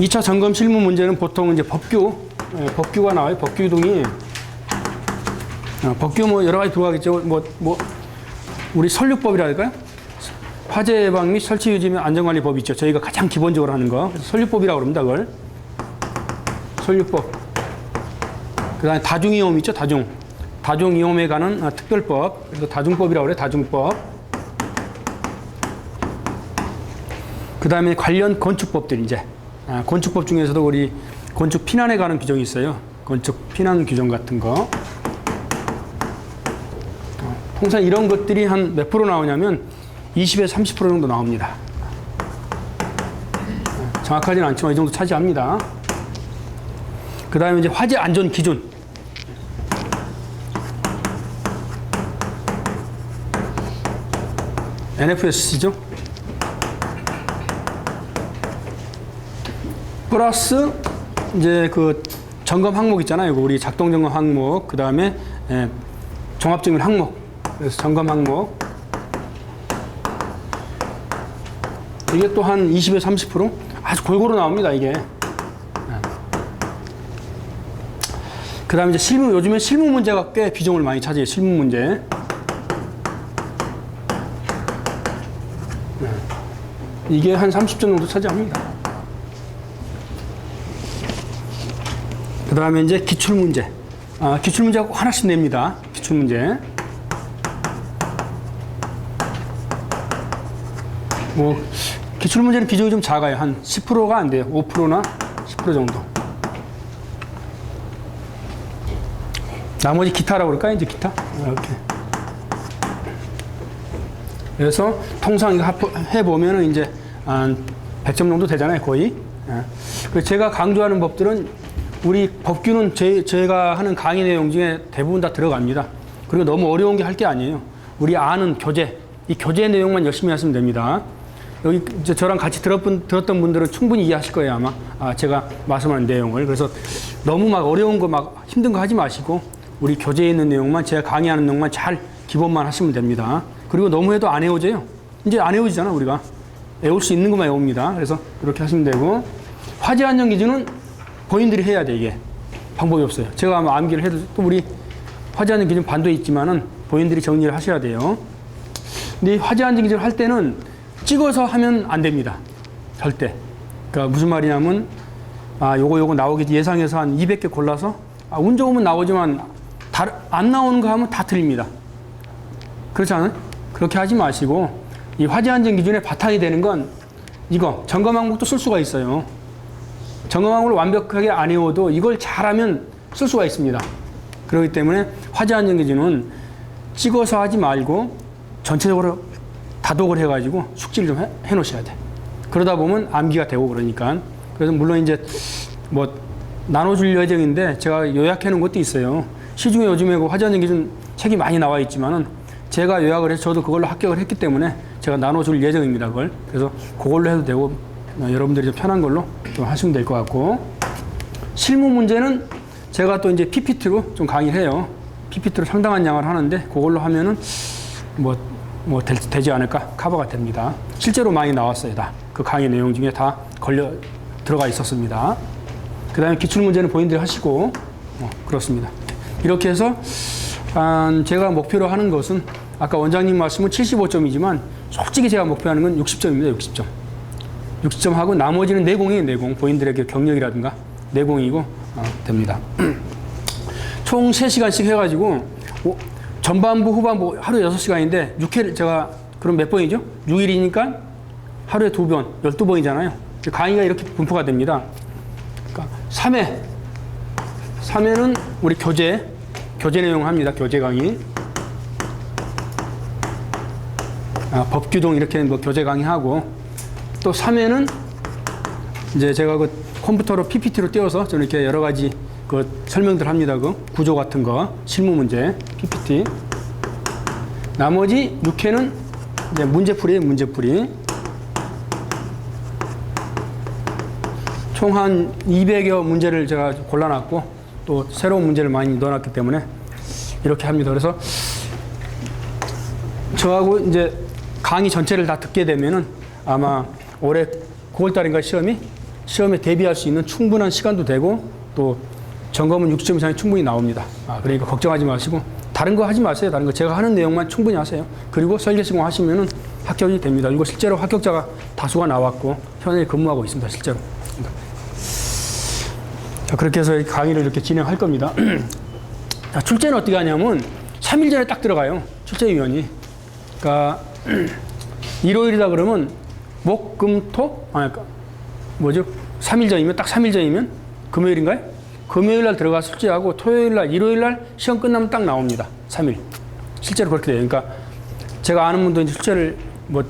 2차 점검 실무 문제는 보통 이제 법규가 나와요. 법규 등이 법규 뭐 여러 가지 들어가겠죠. 우리 설립법이라 할까요? 화재 예방 및 설치 유지 및 안전관리법 있죠. 저희가 가장 기본적으로 하는 거. 설립법이라고 그럽니다. 그걸. 설립법. 그 다음에 다중이용 있죠. 다중이용에 관한 특별법. 그래서 다중법이라고 그래요. 다중법. 그 다음에 관련 건축법들 이제. 건축법 중에서도 우리 건축 피난에 관한 규정이 있어요. 건축 피난 규정 같은 거. 통상 이런 것들이 한 몇 프로 나오냐면 20에서 30% 정도 나옵니다. 정확하지는 않지만 이 정도 차지합니다. 그 다음에 이제 화재 안전 기준. NFS죠. 플러스 이제 그 점검 항목 있잖아요. 우리 작동 점검 항목. 그 다음에 종합적인 항목. 그래서 점검 항목. 이게 또 한 20에서 30% 아주 골고루 나옵니다, 이게. 그 다음에 이제 요즘에 실무 문제가 꽤 비중을 많이 차지해요, 실무 문제. 이게 한 30점 정도 차지합니다. 그 다음에 이제 기출문제. 기출문제가 꼭 하나씩 냅니다, 기출문제. 기출문제는 비중이 좀 작아요. 한 10%가 안 돼요. 5%나 10% 정도. 나머지 기타라고 그럴까요? 이제 기타? 이렇게. 그래서 통상 이거 해보면은 이제 한 100점 정도 되잖아요. 거의. 그래서 제가 강조하는 법들은 우리 법규는 제가 하는 강의 내용 중에 대부분 다 들어갑니다. 그리고 너무 어려운 게 할 게 아니에요. 우리 아는 교재, 이 교재 내용만 열심히 하시면 됩니다. 여기 이제 저랑 같이 들었던 분들은 충분히 이해하실 거예요, 아마. 제가 말씀하는 내용을. 그래서 너무 막 어려운 거 막 힘든 거 하지 마시고 우리 교재에 있는 내용만, 제가 강의하는 내용만 잘 기본만 하시면 됩니다. 그리고 너무 해도 안 외워져요. 이제 안 외워지잖아, 우리가. 외울 수 있는 것만 외웁니다. 그래서 이렇게 하시면 되고. 화재 안전 기준은 본인들이 해야 돼, 이게. 방법이 없어요. 제가 아마 암기를 해도 또 우리 화재 안전 기준 반도에 있지만은 본인들이 정리를 하셔야 돼요. 근데 이 화재 안전 기준을 할 때는 찍어서 하면 안 됩니다. 절대. 그러니까 무슨 말이냐면, 요거 나오겠지. 예상해서 한 200개 골라서, 운 좋으면 나오지만, 안 나오는 거 하면 다 틀립니다. 그렇지 않아요? 그렇게 하지 마시고, 이 화재 안전 기준의 바탕이 되는 건 이거, 점검 항목도 쓸 수가 있어요. 점검 항목을 완벽하게 안 외워도 이걸 잘하면 쓸 수가 있습니다. 그렇기 때문에 화재 안전 기준은 찍어서 하지 말고, 전체적으로 다독을 해가지고 숙지를 좀 해 놓으셔야 돼. 그러다 보면 암기가 되고 그러니까. 그래서 물론 이제 뭐 나눠줄 예정인데 제가 요약해 놓은 것도 있어요. 시중에 요즘에 그 화재 안전 기준 책이 많이 나와 있지만은 제가 요약을 해서 저도 그걸로 합격을 했기 때문에 제가 나눠줄 예정입니다. 그걸. 그래서 그걸로 해도 되고 여러분들이 좀 편한 걸로 좀 하시면 될 것 같고. 실무 문제는 제가 또 이제 PPT로 좀 강의를 해요. PPT로 상당한 양을 하는데 그걸로 하면은 되지 않을까? 커버가 됩니다. 실제로 많이 나왔어요, 다. 그 강의 내용 중에 다 들어가 있었습니다. 그 다음에 기출문제는 본인들이 하시고, 그렇습니다. 이렇게 해서, 제가 목표로 하는 것은, 아까 원장님 말씀은 75점이지만, 솔직히 제가 목표하는 건 60점입니다, 60점. 60점 하고, 나머지는 내공이에요, 내공. 본인들에게 경력이라든가, 내공이고, 됩니다. 총 3시간씩 해가지고, 전반부, 후반부 하루에 6시간인데 6회를 제가 그럼 몇 번이죠? 6일이니까 하루에 2번, 12번이잖아요. 강의가 이렇게 분포가 됩니다. 그러니까 3회는 우리 교재 내용 합니다. 교재 강의. 법규동 이렇게 교재 강의하고 또 3회는 이제 제가 그 컴퓨터로 PPT로 띄워서 저는 이렇게 여러 가지 그 설명들 합니다. 그 구조 같은 거, 실무 문제, PPT. 나머지 6회는 이제 문제풀이에요, 문제풀이. 총 한 200여 문제를 제가 골라놨고, 또 새로운 문제를 많이 넣어놨기 때문에 이렇게 합니다. 그래서 저하고 이제 강의 전체를 다 듣게 되면은 아마 올해 9월달인가 시험이 시험에 대비할 수 있는 충분한 시간도 되고 또 점검은 60점 이상이 충분히 나옵니다. 그러니까 걱정하지 마시고 다른 거 하지 마세요. 다른 거 제가 하는 내용만 충분히 하세요. 그리고 설계 시공 하시면은 합격이 됩니다. 그리고 실제로 합격자가 다수가 나왔고 현재 근무하고 있습니다. 실제로. 자, 그렇게 해서 강의를 이렇게 진행할 겁니다. 자, 출제는 어떻게 하냐면 3일 전에 딱 들어가요. 출제위원이. 그러니까 일요일이다 그러면 목, 금, 토? 뭐죠? 3일 전이면 딱 3일 전이면 금요일인가요? 금요일 날 들어가서 출제하고 토요일 날, 일요일 날 시험 끝나면 딱 나옵니다. 3일. 실제로 그렇게 돼요. 그러니까 제가 아는 분도 이제 출제를 뭐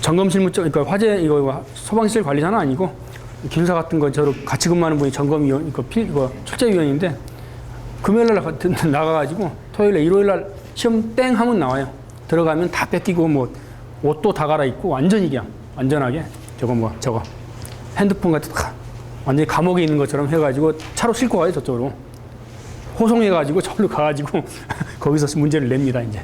점검실무 쪽, 그러니까 화재 이거 소방시설 관리사는 아니고 기술사 같은 거 저로 같이 근무하는 분이 점검위원, 이거 출제위원인데 금요일 날 나가가지고 토요일 날, 일요일 날 시험 땡 하면 나와요. 들어가면 다 뺏기고 뭐 옷도 다 갈아입고 완전히 그냥 안전하게 저거 핸드폰 같은 거 완전히 감옥에 있는 것처럼 해가지고 차로 싣고 가요. 저쪽으로 호송해가지고 저기로 가가지고 거기서 문제를 냅니다. 이제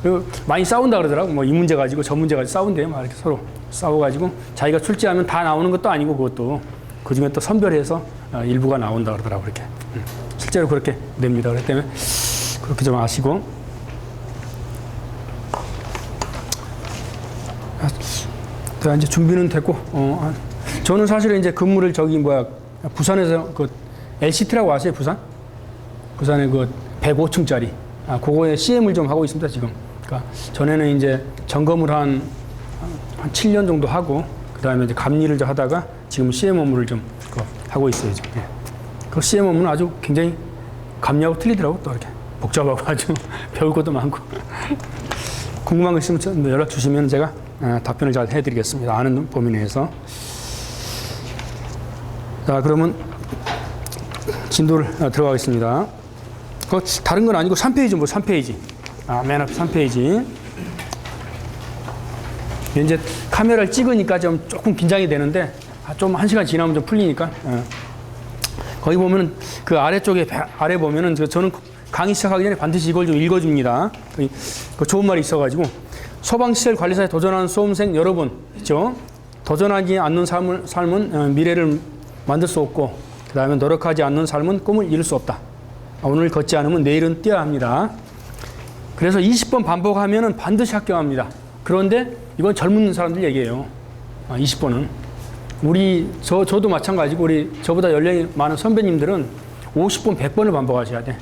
그리고 많이 싸운다 그러더라고. 뭐 이 문제 가지고 저 문제 가지고 싸운대요. 막 이렇게 서로 싸워가지고 자기가 출제하면 다 나오는 것도 아니고 그것도 그 중에 또 선별해서 일부가 나온다 그러더라고. 그렇게 실제로 그렇게 냅니다. 그렇기 때문에 그렇게 좀 아시고. 이제 준비는 됐고, 저는 사실은 이제 근무를 부산에서 그 LCT라고 아세요, 부산? 부산에 그 105층짜리. 그거에 CM을 좀 하고 있습니다, 지금. 그러니까 전에는 이제 점검을 한 7년 정도 하고, 그 다음에 이제 감리를 좀 하다가 지금 CM 업무를 좀 하고 있어요, 지금. 예. 그 CM 업무는 아주 굉장히 감리하고 틀리더라고, 또 이렇게. 복잡하고 아주 배울 것도 많고. 궁금한 거 있으면 연락 주시면 제가 답변을 잘 해드리겠습니다. 아는 범위 내에서. 자, 그러면 진도를 들어가겠습니다. 다른 건 아니고 3페이지, 3페이지. 맨 앞 3페이지. 이제 카메라를 찍으니까 좀 조금 긴장이 되는데, 좀 1시간 지나면 좀 풀리니까. 거기 보면은 그 아래쪽에, 아래 보면은 저는 강의 시작하기 전에 반드시 이걸 좀 읽어줍니다. 그 좋은 말이 있어가지고. 소방시설 관리사에 도전하는 수험생 여러분, 있죠? 도전하지 않는 삶은 미래를 만들 수 없고, 그 다음에 노력하지 않는 삶은 꿈을 이룰 수 없다. 오늘 걷지 않으면 내일은 뛰어야 합니다. 그래서 20번 반복하면 반드시 합격합니다. 그런데 이건 젊은 사람들 얘기예요. 20번은. 저도 마찬가지고, 저보다 연령이 많은 선배님들은 50번, 100번을 반복하셔야 돼.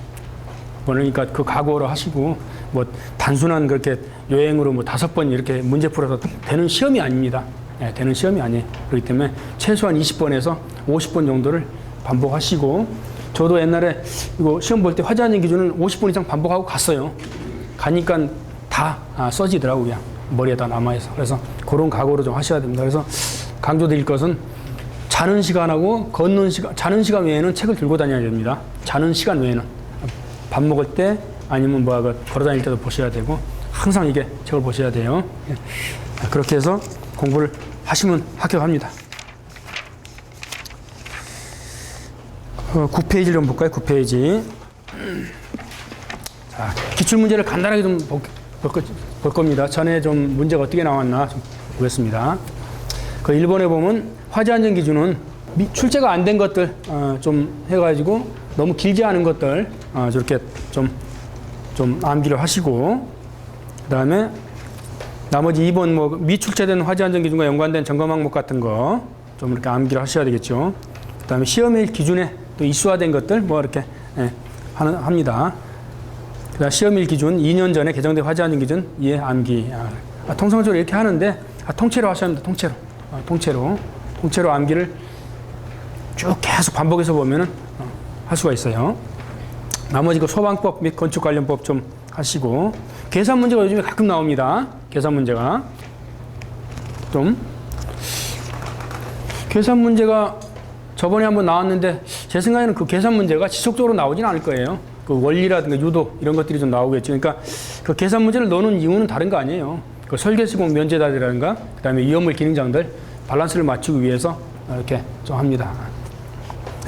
그러니까 그 각오로 하시고, 뭐 단순한 그렇게 여행으로 뭐 5번 이렇게 문제 풀어서 되는 시험이 아닙니다. 네, 되는 시험이 아니에요. 그렇기 때문에 최소한 20번에서 50번 정도를 반복하시고, 저도 옛날에 이거 시험 볼 때 화재안전 기준을 50번 이상 반복하고 갔어요. 가니까 다 써지더라고요. 그냥 머리에다 남아있어. 그래서 그런 각오로 좀 하셔야 됩니다. 그래서 강조드릴 것은 자는 시간하고 걷는 시간, 자는 시간 외에는 책을 들고 다녀야 됩니다. 자는 시간 외에는. 밥 먹을 때 아니면 걸어 다닐 때도 보셔야 되고, 항상 이게 책을 보셔야 돼요. 그렇게 해서 공부를 하시면 합격합니다. 9페이지를 좀 볼까요? 9페이지. 자, 기출문제를 간단하게 좀 볼 겁니다. 전에 좀 문제가 어떻게 나왔나 좀 보겠습니다. 그 1번에 보면 화재안전 기준은 출제가 안 된 것들 좀 해가지고 너무 길지 않은 것들 저렇게 좀 암기를 하시고, 그 다음에 나머지 2번 뭐 미출제된 화재안전 기준과 연관된 점검 항목 같은 거 좀 이렇게 암기를 하셔야 되겠죠. 그 다음에 시험일 기준에 또 이수화된 것들 뭐 이렇게 합니다. 그 다음 시험일 기준 2년 전에 개정된 화재안전 기준 이해 암기. 통상적으로 이렇게 하는데 통째로 하셔야 합니다. 통째로 암기를 쭉 계속 반복해서 보면은 할 수가 있어요. 나머지 그 소방법 및 건축 관련법 좀 하시고, 계산 문제가 요즘에 가끔 나옵니다. 계산 문제가 계산 문제가 저번에 한번 나왔는데 제 생각에는 그 계산 문제가 지속적으로 나오진 않을 거예요. 그 원리라든가 유도 이런 것들이 좀 나오겠죠. 그러니까 그 계산 문제를 넣는 이유는 다른 거 아니에요. 그 설계 시공 면제단이라든가 그다음에 위험물 기능장들 밸런스를 맞추기 위해서 이렇게 좀 합니다.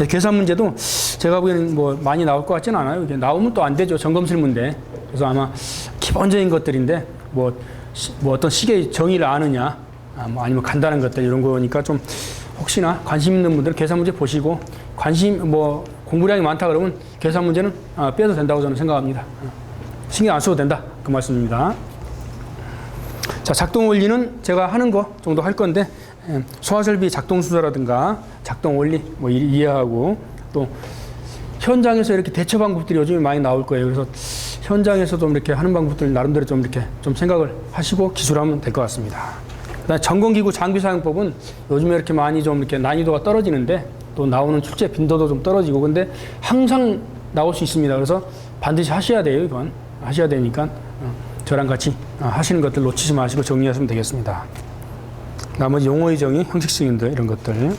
계산 문제도 제가 보기에는 뭐 많이 나올 것 같지는 않아요. 이게 나오면 또 안 되죠. 점검실 문제. 그래서 아마 기본적인 것들인데 뭐 어떤 시계의 정의를 아느냐, 뭐 아니면 간단한 것들 이런 거니까 좀 혹시나 관심 있는 분들은 계산 문제 보시고 공부량이 많다 그러면 계산 문제는 빼도 된다고 저는 생각합니다. 신경 안 써도 된다. 그 말씀입니다. 자, 작동 원리는 제가 하는 거 정도 할 건데 소화설비 작동 순서라든가 작동 원리 이해하고 또 현장에서 이렇게 대처 방법들이 요즘에 많이 나올 거예요. 그래서 현장에서 좀 이렇게 하는 방법들 나름대로 좀 이렇게 좀 생각을 하시고 기술하면 될 것 같습니다. 그다음에 점검기구 장비 사용법은 요즘에 이렇게 많이 좀 이렇게 난이도가 떨어지는데 또 나오는 출제 빈도도 좀 떨어지고 근데 항상 나올 수 있습니다. 그래서 반드시 하셔야 돼요. 이건 하셔야 되니까 저랑 같이 하시는 것들 놓치지 마시고 정리하시면 되겠습니다. 나머지 용어의 정의, 형식 승인들 이런 것들.